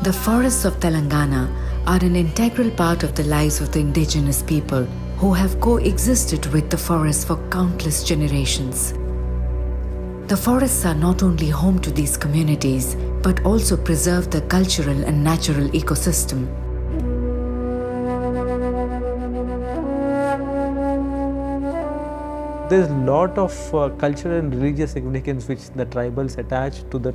The forests of Telangana are an integral part of the lives of the indigenous people who have coexisted with the forests for countless generations. The forests are not only home to these communities, but also preserve the cultural and natural ecosystem. There's a lot of cultural and religious significance which the tribals attach to the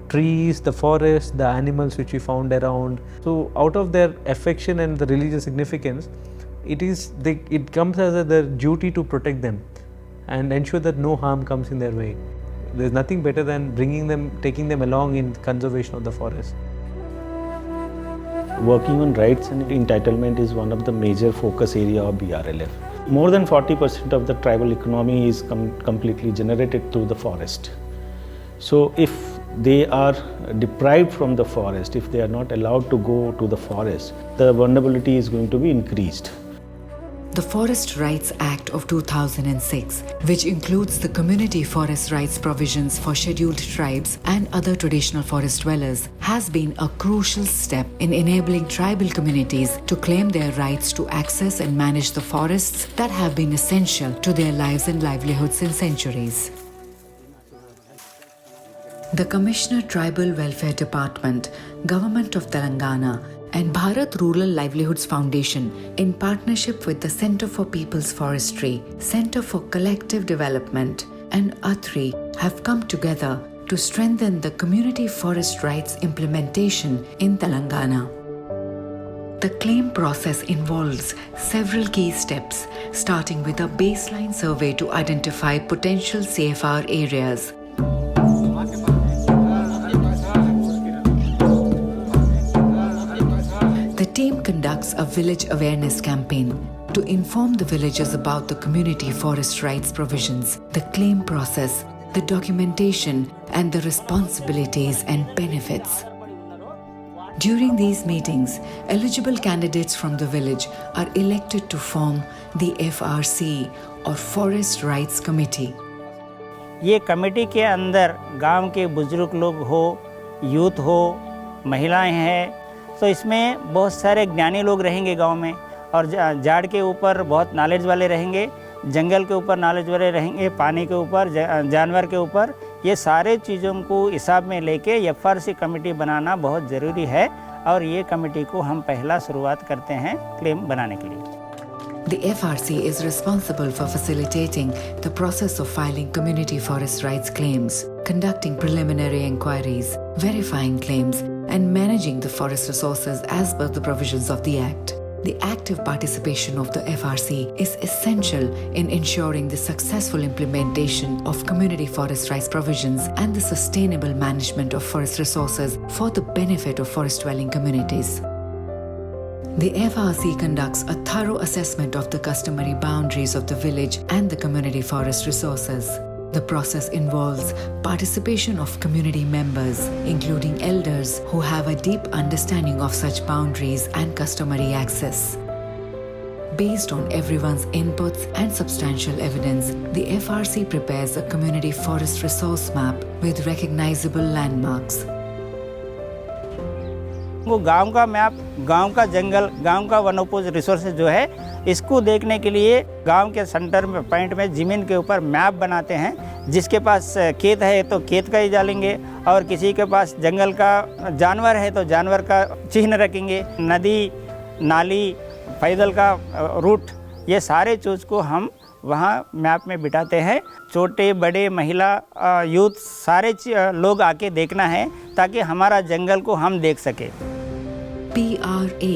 trees, the forest, the animals which we found around. So out of their affection and the religious significance, it comes as their duty to protect them and ensure that no harm comes in their way. There's nothing better than taking them along in conservation of the forest. Working on rights and entitlement is one of the major focus area of BRLF. More than 40% of the tribal economy is completely generated through the forest. So if they are deprived from the forest, if they are not allowed to go to the forest, the vulnerability is going to be increased. The Forest Rights Act of 2006, which includes the community forest rights provisions for scheduled tribes and other traditional forest dwellers, has been a crucial step in enabling tribal communities to claim their rights to access and manage the forests that have been essential to their lives and livelihoods in centuries. The Commissioner Tribal Welfare Department, Government of Telangana, and Bharat Rural Livelihoods Foundation, in partnership with the Center for People's Forestry, Center for Collective Development, and ATRI, have come together to strengthen the community forest rights implementation in Telangana. The claim process involves several key steps, starting with a baseline survey to identify potential CFR areas. The team conducts a village awareness campaign to inform the villagers about the community forest rights provisions, the claim process, the documentation, and the responsibilities and benefits. During these meetings, eligible candidates from the village are elected to form the FRC or Forest Rights Committee. ये committee के अंदर गांव के बुजुर्ग लोग हो, youth हो, महिलाएं हैं, तो इसमें बहुत सारे ज्ञानी लोग रहेंगे गांव में और झाड़ के ऊपर बहुत नॉलेज वाले रहेंगे, जंगल के ऊपर नॉलेज वाले रहेंगे, पानी के ऊपर, जानवर के ऊपर। ये सारे चीज़ों को हिसाब में लेके एफआरसी कमेटी बनाना बहुत ज़रूरी है और ये कमेटी को हम पहला शुरुआत करते हैं क्लेम बनाने के लिए। The FRC is responsible for facilitating the process of filing community forest rights claims, conducting preliminary inquiries, verifying claims, and managing the forest resources as per the provisions of the Act. The active participation of the FRC is essential in ensuring the successful implementation of community forest rights provisions and the sustainable management of forest resources for the benefit of forest-dwelling communities. The FRC conducts a thorough assessment of the customary boundaries of the village and the community forest resources. The process involves participation of community members, including elders who have a deep understanding of such boundaries and customary access. Based on everyone's inputs and substantial evidence, the FRC prepares a community forest resource map with recognizable landmarks. वो गांव का map, गांव का जंगल, गांव का वनोपज resources जो है, इसको देखने के लिए गांव के सेंटर में पॉइंट में ज़मीन के ऊपर मैप बनाते हैं। जिसके पास खेत है तो खेत का ही डालेंगे और किसी के पास जंगल का जानवर है तो जानवर का चिन्ह रखेंगे। नदी, नाली, पैदल का रूट, ये सारे चीज़ को हम वहाँ मैप में बिठाते हैं। छोटे बड़े महिला यूथ सारे लोग आके देखना है ताकि हमारा जंगल को हम देख सके। PRA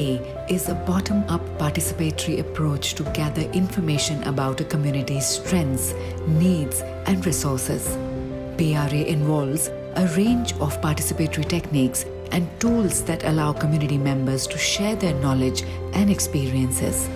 is a bottom-up participatory approach to gather information about a community's strengths, needs, and resources. PRA involves a range of participatory techniques and tools that allow community members to share their knowledge and experiences.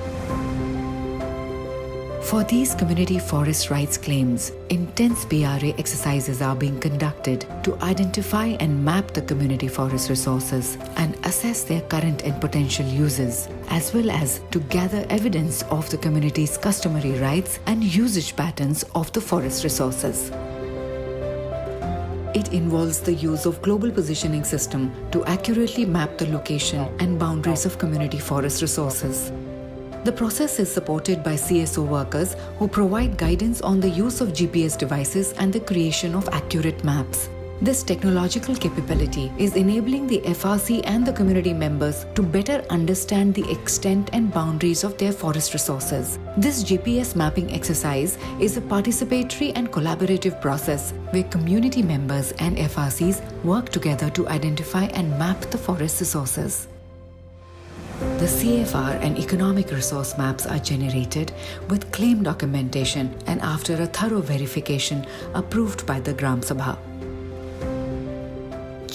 For these community forest rights claims, intense PRA exercises are being conducted to identify and map the community forest resources and assess their current and potential uses, as well as to gather evidence of the community's customary rights and usage patterns of the forest resources. It involves the use of global positioning system to accurately map the location and boundaries of community forest resources. The process is supported by CSO workers who provide guidance on the use of GPS devices and the creation of accurate maps. This technological capability is enabling the FRC and the community members to better understand the extent and boundaries of their forest resources. This GPS mapping exercise is a participatory and collaborative process where community members and FRCs work together to identify and map the forest resources. The CFR and economic resource maps are generated with claim documentation and after a thorough verification approved by the Gram Sabha.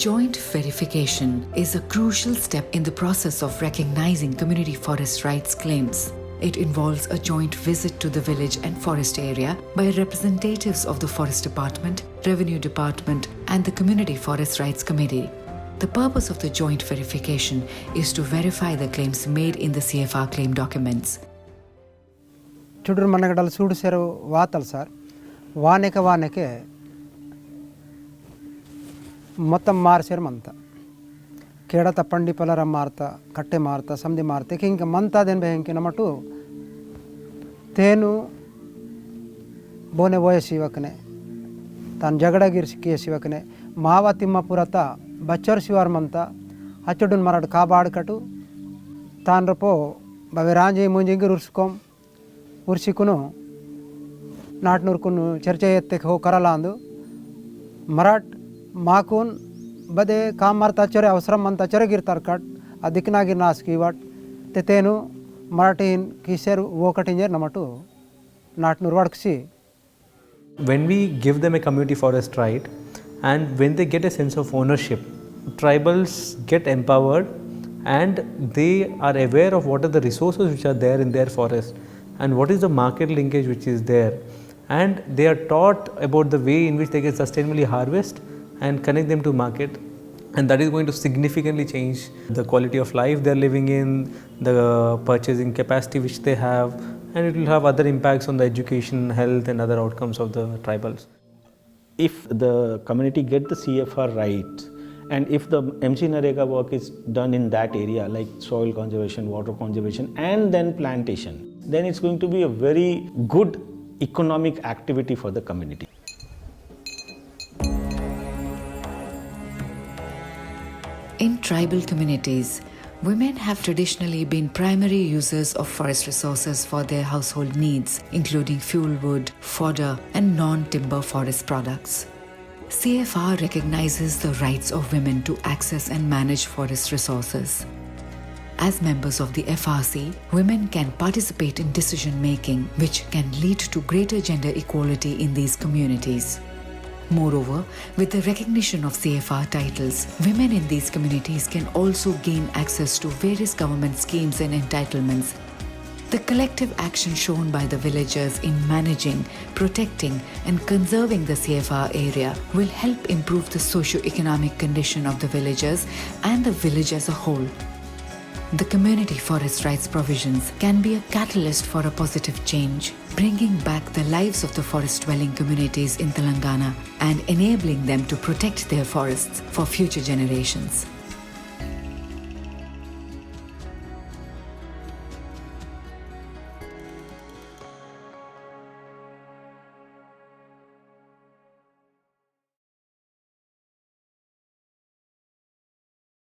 Joint verification is a crucial step in the process of recognizing community forest rights claims. It involves a joint visit to the village and forest area by representatives of the Forest Department, Revenue Department, and the Community Forest Rights Committee. The purpose of the joint verification is to verify the claims made in the CFR claim documents. ಚುಡ್ರು ಮನೆಗಡಲ್ ಸೂಡು ಸೇರು ವಾತಲ್ sir ವಾನೆಕೆ మొత్తం మార్చారు మంత కేడత పండి పలర మారత కಟ್ಟೆ ಮಾರ್ತ ಸಮದಿ ಮಾರ್ತೆ ಹಿಂಗೆ ಮಂತಾದೇನು ಬೇ ಹಿಂಗೆ ನಮಟು ತೇನು bone ಬೋಯ ಶಿವಕನೆ ತಾನು ಜಗಡಗಿರಿ ಸಿಕ್ಕಿಯ ಶಿವಕನೆ ಮಾವ ತಿಮ್ಮಪುರತ ಬಚ್ಚರ್ ಶಿವಾರ್ ಮಂತ ಹಚ್ಚಡುನ್ ಮರಾಡು ಕಾಬಾಡ್ಕಟು ತಾನು ರಪೋ ಬವೆ ರಾಂಜಿ ಮುಂಜಿಂಗಿ ಉರ್ಸ್ಕೊಂ ಉರ್ಸಿಕುನು ನಾಟ್ನೂರ್ಕುನು ಚರ್ಚೆ ಎತ್ತಕ್ಕೆ ಹೋಗಿ ಕರಲ್ಲ ಅಂದು ಮರಾಠ್ ಮಾಕೂನ್ ಬದೇ ಕಾಮ್ ಮಾರ್ತಾಚರೆ ಅವಸರಂ ಅಂತಾಚರೆ ಗಿರ್ತಾರ ಕಟ್ ಅದಕ್ಕಿನಾಗಿರ್ ನಾಸ್ಕಿ ವಟ್ ತೆತೇನು ಮರಾಠಿನ್ ಕಿಸೇರು ಓಕಟಿಂಜರ್ ನಮಟು ನಾಟ್ನೂರು ವಡ್ಕಿಸಿ. When we give them a community forest right and when they get a sense of ownership, tribals get empowered and they are aware of what are the resources which are there in their forest and what is the market linkage which is there, and they are taught about the way in which they can sustainably harvest and connect them to market, and that is going to significantly change the quality of life they are living in, the purchasing capacity which they have, and it will have other impacts on the education, health and other outcomes of the tribals. If the community get the CFR right and if the MC Narega work is done in that area like soil conservation, water conservation and then plantation, then it's going to be a very good economic activity for the community. In tribal communities, women have traditionally been primary users of forest resources for their household needs, including fuel wood, fodder, and non-timber forest products. CFR recognizes the rights of women to access and manage forest resources. As members of the FRC, women can participate in decision-making, which can lead to greater gender equality in these communities. Moreover, with the recognition of CFR titles, women in these communities can also gain access to various government schemes and entitlements. The collective action shown by the villagers in managing, protecting and conserving the CFR area will help improve the socio-economic condition of the villagers and the village as a whole. The community forest rights provisions can be a catalyst for a positive change, bringing back the lives of the forest-dwelling communities in Telangana and enabling them to protect their forests for future generations.